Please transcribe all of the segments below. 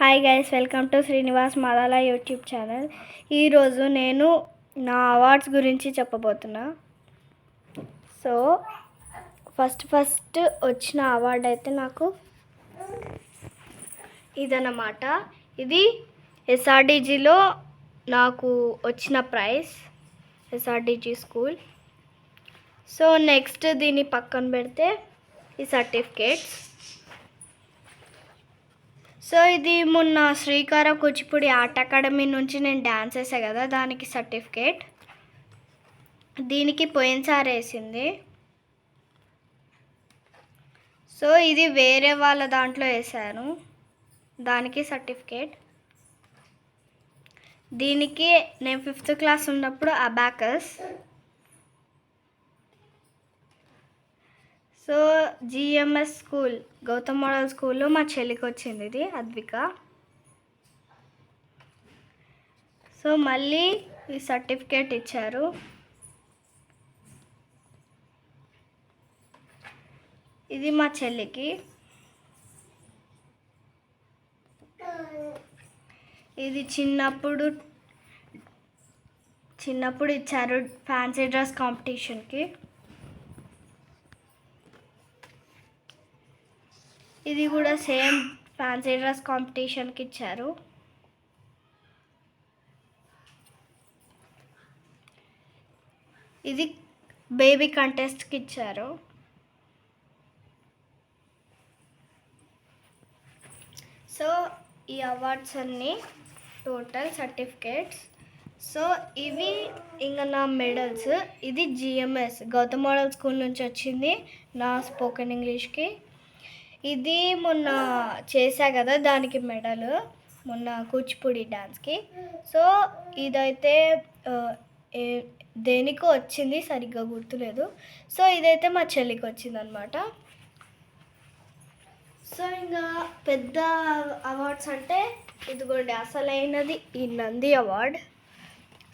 Hi guys, welcome to Srinivas Madala YouTube channel. ఈరోజు నేను నా అవార్డ్స్ గురించి చెప్పబోతున్నా. సో ఫస్ట్ వచ్చిన అవార్డు అయితే నాకు ఇదన్నమాట. ఇది ఎస్ఆర్డిజిలో నాకు వచ్చిన ప్రైజ్, ఎస్ఆర్డిజి స్కూల్. సో నెక్స్ట్ దీన్ని పక్కన పెడితే ఈ సర్టిఫికేట్స్. సో ఇది మొన్న శ్రీకార కూచిపూడి ఆర్ట్ అకాడమీ నుంచి నేను డ్యాన్స్ వేసాను కదా, దానికి సర్టిఫికేట్. దీనికి పోయినసారి వేసింది. సో ఇది వేరే వాళ్ళ దాంట్లో వేసాను, దానికి సర్టిఫికేట్. దీనికి నేను 5th క్లాస్ ఉన్నప్పుడు abacus. So GMS school, Gautam model స్కూల్లో మా చెల్లికి వచ్చింది ఇది, అద్విక. సో మళ్ళీ ఈ సర్టిఫికేట్ ఇచ్చారు. ఇది మా చెల్లికి. ఇది చిన్నప్పుడు ఇచ్చారు ఫ్యాన్సీ డ్రెస్ కాంపిటీషన్కి. ఇది కూడా సేమ్ ఫ్యాన్సీ డ్రెస్ కాంపిటీషన్కి ఇచ్చారు. ఇది బేబీ కంటెస్ట్కి ఇచ్చారు. సో ఈ అవార్డ్స్ అన్నీ టోటల్ సర్టిఫికేట్స్. సో ఇవి ఇంకా నా మెడల్స్. ఇది జిఎంఎస్ గౌతమ్ మోడల్ స్కూల్ నుంచి వచ్చింది నా స్పోకెన్ ఇంగ్లీష్కి. ఇది మొన్న చేశా కదా, దానికి మెడల్, మొన్న కూచిపూడి డ్యాన్స్కి. సో ఇదైతే దేనికో వచ్చింది, సరిగ్గా గుర్తులేదు. సో ఇదైతే మా చెల్లికి వచ్చిందనమాట. సో ఇంకా పెద్ద అవార్డ్స్ అంటే ఇదిగోండి, అసలైనది ఈ నంది అవార్డ్.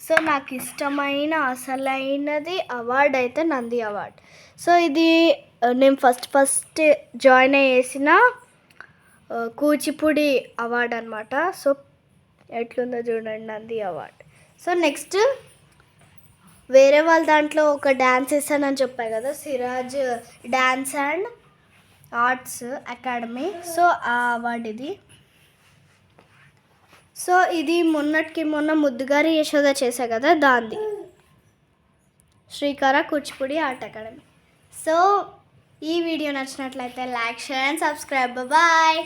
సో నాకు ఇష్టమైన అసలైనది అవార్డ్ అయితే నంది అవార్డ్. సో ఇది నేను ఫస్ట్ జాయిన్ అయ్యేసిన కూచిపూడి అవార్డ్ అనమాట. సో ఎట్లుందో చూడండి, నంది అవార్డ్. సో నెక్స్ట్ వేరే వాళ్ళ దాంట్లో ఒక డ్యాన్స్ వేసానని చెప్పాను కదా, Siraj dance and arts academy. So ఆ అవార్డు ఇది. సో ఇది మొన్న ముద్దుగారి యశోద చేశా కదా, దాంది Srikara Kuchipudi art academy. So ఈ వీడియో నచ్చినట్లయితే like, share and subscribe. Bye.